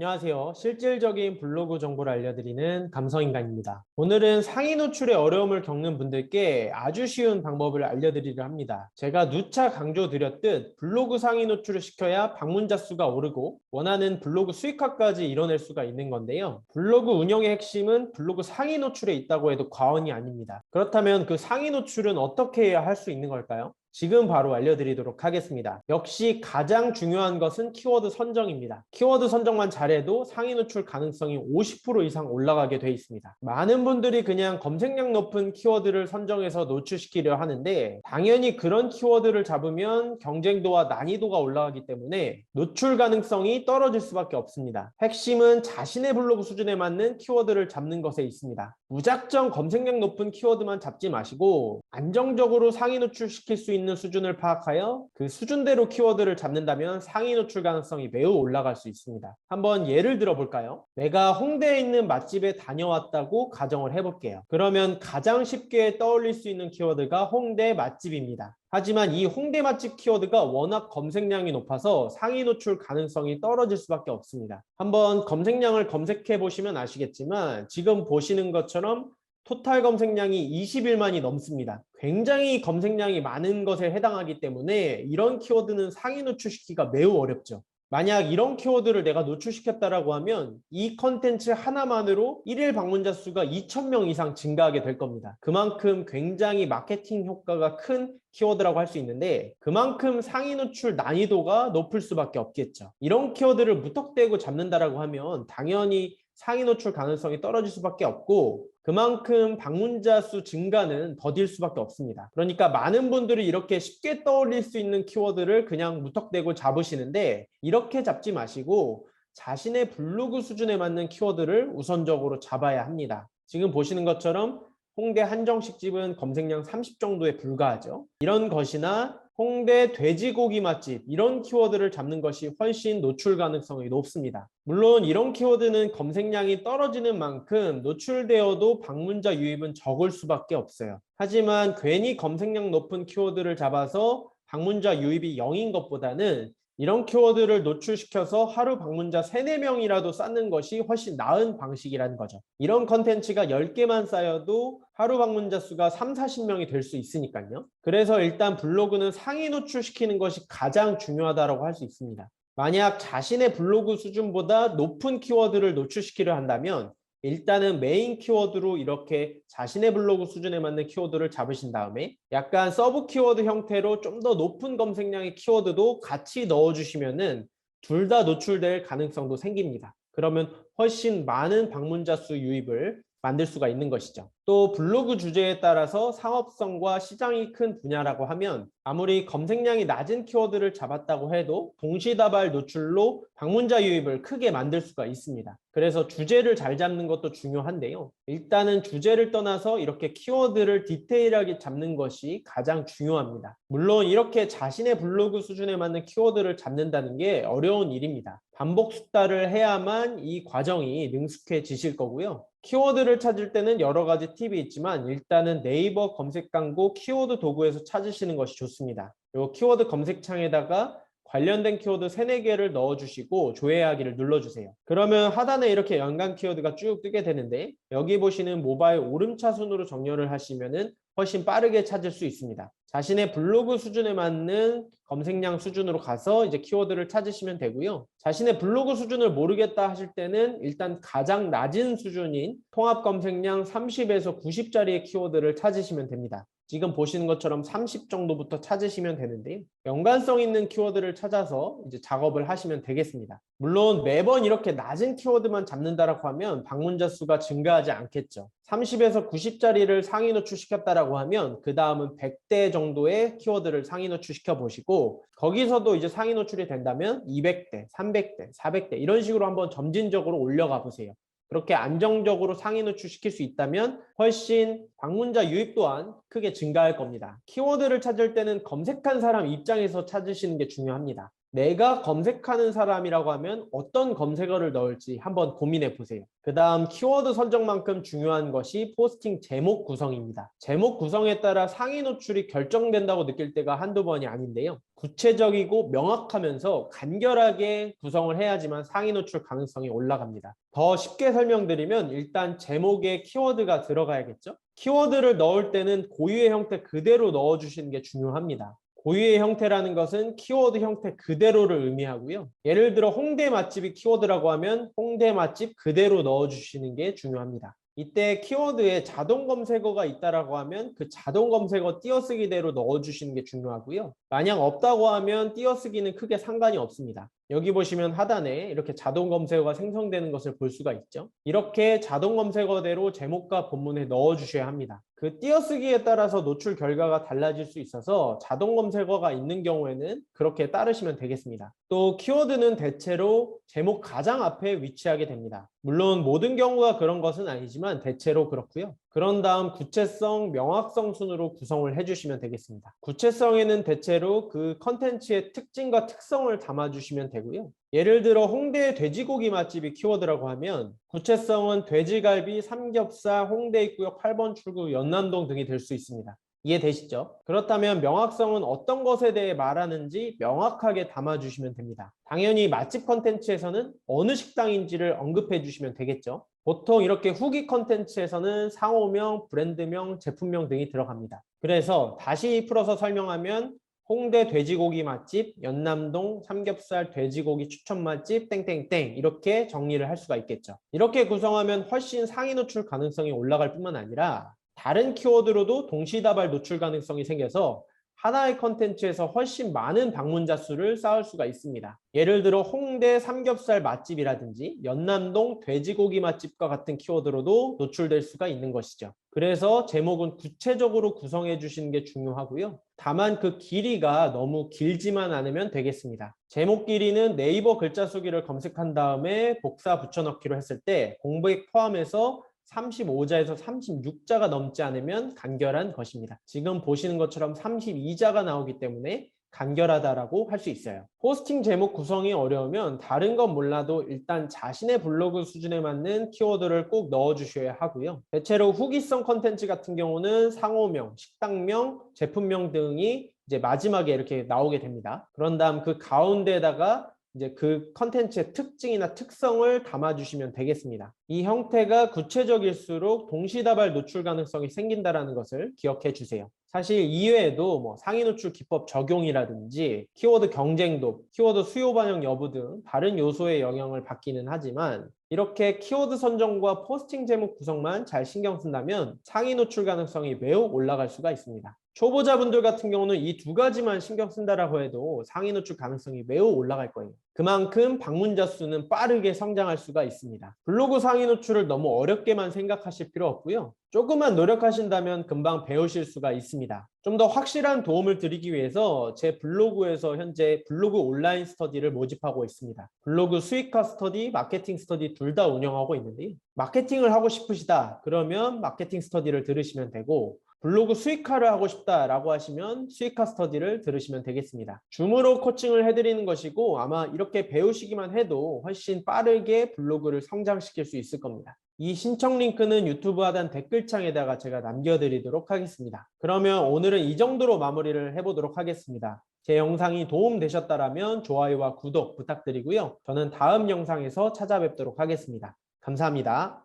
안녕하세요. 실질적인 블로그 정보를 알려드리는 감성인간입니다. 오늘은 상위 노출의 어려움을 겪는 분들께 아주 쉬운 방법을 알려드리려 합니다. 제가 누차 강조드렸듯 블로그 상위 노출을 시켜야 방문자 수가 오르고 원하는 블로그 수익화까지 이뤄낼 수가 있는 건데요. 블로그 운영의 핵심은 블로그 상위 노출에 있다고 해도 과언이 아닙니다. 그렇다면 그 상위 노출은 어떻게 해야 할 수 있는 걸까요? 지금 바로 알려드리도록 하겠습니다. 역시 가장 중요한 것은 키워드 선정입니다. 키워드 선정만 잘해도 상위 노출 가능성이 50% 이상 올라가게 돼 있습니다. 많은 분들이 그냥 검색량 높은 키워드를 선정해서 노출시키려 하는데 당연히 그런 키워드를 잡으면 경쟁도와 난이도가 올라가기 때문에 노출 가능성이 떨어질 수밖에 없습니다. 핵심은 자신의 블로그 수준에 맞는 키워드를 잡는 것에 있습니다. 무작정 검색량 높은 키워드만 잡지 마시고 안정적으로 상위 노출시킬 수 있는 수준을 파악하여 그 수준대로 키워드를 잡는다면 상위 노출 가능성이 매우 올라갈 수 있습니다. 한번 예를 들어 볼까요? 내가 홍대에 있는 맛집에 다녀왔다고 가정을 해볼게요. 그러면 가장 쉽게 떠올릴 수 있는 키워드가 홍대 맛집입니다. 하지만 이 홍대 맛집 키워드가 워낙 검색량이 높아서 상위 노출 가능성이 떨어질 수밖에 없습니다. 한번 검색량을 검색해 보시면 아시겠지만 지금 보시는 것처럼 토탈 검색량이 21만이 넘습니다. 굉장히 검색량이 많은 것에 해당하기 때문에 이런 키워드는 상위 노출시키기가 매우 어렵죠. 만약 이런 키워드를 내가 노출시켰다라고 하면 이 컨텐츠 하나만으로 일일 방문자 수가 2,000명 이상 증가하게 될 겁니다. 그만큼 굉장히 마케팅 효과가 큰 키워드라고 할 수 있는데 그만큼 상위 노출 난이도가 높을 수밖에 없겠죠. 이런 키워드를 무턱대고 잡는다라고 하면 당연히 상위 노출 가능성이 떨어질 수밖에 없고 그만큼 방문자 수 증가는 더딜 수밖에 없습니다. 그러니까 많은 분들이 이렇게 쉽게 떠올릴 수 있는 키워드를 그냥 무턱대고 잡으시는데 이렇게 잡지 마시고 자신의 블로그 수준에 맞는 키워드를 우선적으로 잡아야 합니다. 지금 보시는 것처럼 홍대 한정식집은 검색량 30 정도에 불과하죠. 이런 것이나 홍대 돼지고기 맛집 이런 키워드를 잡는 것이 훨씬 노출 가능성이 높습니다. 물론 이런 키워드는 검색량이 떨어지는 만큼 노출되어도 방문자 유입은 적을 수밖에 없어요. 하지만 괜히 검색량 높은 키워드를 잡아서 방문자 유입이 0인 것보다는 이런 키워드를 노출시켜서 하루 방문자 3, 4명이라도 쌓는 것이 훨씬 나은 방식이라는 거죠. 이런 컨텐츠가 10개만 쌓여도 하루 방문자 수가 3, 40명이 될 수 있으니까요. 그래서 일단 블로그는 상위 노출시키는 것이 가장 중요하다고 할 수 있습니다. 만약 자신의 블로그 수준보다 높은 키워드를 노출시키려 한다면 일단은 메인 키워드로 이렇게 자신의 블로그 수준에 맞는 키워드를 잡으신 다음에 약간 서브 키워드 형태로 좀 더 높은 검색량의 키워드도 같이 넣어주시면은 둘 다 노출될 가능성도 생깁니다. 그러면 훨씬 많은 방문자 수 유입을 만들 수가 있는 것이죠. 또 블로그 주제에 따라서 상업성과 시장이 큰 분야라고 하면 아무리 검색량이 낮은 키워드를 잡았다고 해도 동시다발 노출로 방문자 유입을 크게 만들 수가 있습니다. 그래서 주제를 잘 잡는 것도 중요한데요. 일단은 주제를 떠나서 이렇게 키워드를 디테일하게 잡는 것이 가장 중요합니다. 물론 이렇게 자신의 블로그 수준에 맞는 키워드를 잡는다는 게 어려운 일입니다. 반복 숙달을 해야만 이 과정이 능숙해지실 거고요. 키워드를 찾을 때는 여러 가지 팁이 있지만 일단은 네이버 검색 광고 키워드 도구에서 찾으시는 것이 좋습니다. 이 키워드 검색창에다가 관련된 키워드 3, 4개를 넣어주시고 조회하기를 눌러주세요. 그러면 하단에 이렇게 연관 키워드가 쭉 뜨게 되는데 여기 보시는 모바일 오름차 순으로 정렬을 하시면은 훨씬 빠르게 찾을 수 있습니다. 자신의 블로그 수준에 맞는 검색량 수준으로 가서 이제 키워드를 찾으시면 되고요. 자신의 블로그 수준을 모르겠다 하실 때는 일단 가장 낮은 수준인 통합 검색량 30에서 90짜리의 키워드를 찾으시면 됩니다. 지금 보시는 것처럼 30 정도부터 찾으시면 되는데요. 연관성 있는 키워드를 찾아서 이제 작업을 하시면 되겠습니다. 물론 매번 이렇게 낮은 키워드만 잡는다라고 하면 방문자 수가 증가하지 않겠죠. 30에서 90짜리를 상위 노출시켰다라고 하면 그 다음은 100대 정도의 키워드를 상위 노출시켜 보시고 거기서도 이제 상위 노출이 된다면 200대, 300대, 400대 이런 식으로 한번 점진적으로 올려가 보세요. 그렇게 안정적으로 상위 노출시킬 수 있다면 훨씬 방문자 유입 또한 크게 증가할 겁니다. 키워드를 찾을 때는 검색한 사람 입장에서 찾으시는 게 중요합니다. 내가 검색하는 사람이라고 하면 어떤 검색어를 넣을지 한번 고민해 보세요. 그 다음 키워드 선정만큼 중요한 것이 포스팅 제목 구성입니다. 제목 구성에 따라 상위 노출이 결정된다고 느낄 때가 한두 번이 아닌데요. 구체적이고 명확하면서 간결하게 구성을 해야지만 상위 노출 가능성이 올라갑니다. 더 쉽게 설명드리면 일단 제목에 키워드가 들어가야겠죠? 키워드를 넣을 때는 고유의 형태 그대로 넣어주시는 게 중요합니다. 고유의 형태라는 것은 키워드 형태 그대로를 의미하고요. 예를 들어 홍대 맛집이 키워드라고 하면 홍대 맛집 그대로 넣어주시는 게 중요합니다. 이때 키워드에 자동 검색어가 있다라고 하면 그 자동 검색어 띄어쓰기대로 넣어주시는 게 중요하고요. 만약 없다고 하면 띄어쓰기는 크게 상관이 없습니다. 여기 보시면 하단에 이렇게 자동 검색어가 생성되는 것을 볼 수가 있죠. 이렇게 자동 검색어대로 제목과 본문에 넣어주셔야 합니다. 그 띄어쓰기에 따라서 노출 결과가 달라질 수 있어서 자동 검색어가 있는 경우에는 그렇게 따르시면 되겠습니다. 또 키워드는 대체로 제목 가장 앞에 위치하게 됩니다. 물론 모든 경우가 그런 것은 아니지만 대체로 그렇고요. 그런 다음 구체성, 명확성 순으로 구성을 해주시면 되겠습니다. 구체성에는 대체로 그 컨텐츠의 특징과 특성을 담아주시면 되고요. 예를 들어 홍대 돼지고기 맛집이 키워드라고 하면 구체성은 돼지갈비, 삼겹살, 홍대 입구역 8번 출구, 연남동 등이 될 수 있습니다. 이해되시죠? 그렇다면 명확성은 어떤 것에 대해 말하는지 명확하게 담아주시면 됩니다. 당연히 맛집 컨텐츠에서는 어느 식당인지를 언급해 주시면 되겠죠. 보통 이렇게 후기 컨텐츠에서는 상호명, 브랜드명, 제품명 등이 들어갑니다. 그래서 다시 풀어서 설명하면 홍대 돼지고기 맛집, 연남동 삼겹살 돼지고기 추천 맛집 땡땡땡 이렇게 정리를 할 수가 있겠죠. 이렇게 구성하면 훨씬 상위 노출 가능성이 올라갈 뿐만 아니라 다른 키워드로도 동시다발 노출 가능성이 생겨서 하나의 컨텐츠에서 훨씬 많은 방문자 수를 쌓을 수가 있습니다. 예를 들어 홍대 삼겹살 맛집이라든지 연남동 돼지고기 맛집과 같은 키워드로도 노출될 수가 있는 것이죠. 그래서 제목은 구체적으로 구성해 주시는 게 중요하고요. 다만 그 길이가 너무 길지만 않으면 되겠습니다. 제목 길이는 네이버 글자 수기를 검색한 다음에 복사 붙여넣기로 했을 때 공백 포함해서 35자에서 36자가 넘지 않으면 간결한 것입니다. 지금 보시는 것처럼 32자가 나오기 때문에 간결하다라고 할 수 있어요. 포스팅 제목 구성이 어려우면 다른 건 몰라도 일단 자신의 블로그 수준에 맞는 키워드를 꼭 넣어주셔야 하고요. 대체로 후기성 컨텐츠 같은 경우는 상호명, 식당명, 제품명 등이 이제 마지막에 이렇게 나오게 됩니다. 그런 다음 그 가운데에다가 이제 그 컨텐츠의 특징이나 특성을 담아주시면 되겠습니다. 이 형태가 구체적일수록 동시다발 노출 가능성이 생긴다는 것을 기억해 주세요. 사실 이외에도 뭐 상위 노출 기법 적용이라든지 키워드 경쟁도, 키워드 수요 반영 여부 등 다른 요소의 영향을 받기는 하지만 이렇게 키워드 선정과 포스팅 제목 구성만 잘 신경 쓴다면 상위 노출 가능성이 매우 올라갈 수가 있습니다. 초보자분들 같은 경우는 이 두 가지만 신경 쓴다라고 해도 상위 노출 가능성이 매우 올라갈 거예요. 그만큼 방문자 수는 빠르게 성장할 수가 있습니다. 블로그 상위 노출을 너무 어렵게만 생각하실 필요 없고요. 조금만 노력하신다면 금방 배우실 수가 있습니다. 좀 더 확실한 도움을 드리기 위해서 제 블로그에서 현재 블로그 온라인 스터디를 모집하고 있습니다. 블로그 수익화 스터디, 마케팅 스터디 둘 다 운영하고 있는데요. 마케팅을 하고 싶으시다 그러면 마케팅 스터디를 들으시면 되고 블로그 수익화를 하고 싶다라고 하시면 수익화 스터디를 들으시면 되겠습니다. 줌으로 코칭을 해드리는 것이고 아마 이렇게 배우시기만 해도 훨씬 빠르게 블로그를 성장시킬 수 있을 겁니다. 이 신청 링크는 유튜브 하단 댓글창에다가 제가 남겨드리도록 하겠습니다. 그러면 오늘은 이 정도로 마무리를 해보도록 하겠습니다. 제 영상이 도움되셨다면 좋아요와 구독 부탁드리고요. 저는 다음 영상에서 찾아뵙도록 하겠습니다. 감사합니다.